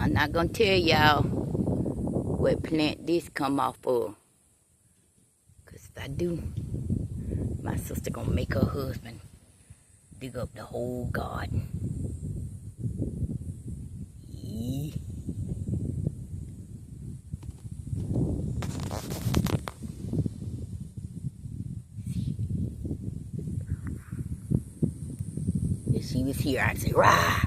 I'm not gonna tell y'all what plant this come off of. Cause if I do, my sister gonna make her husband dig up the whole garden. Yeah. If she was here, I'd say, rah!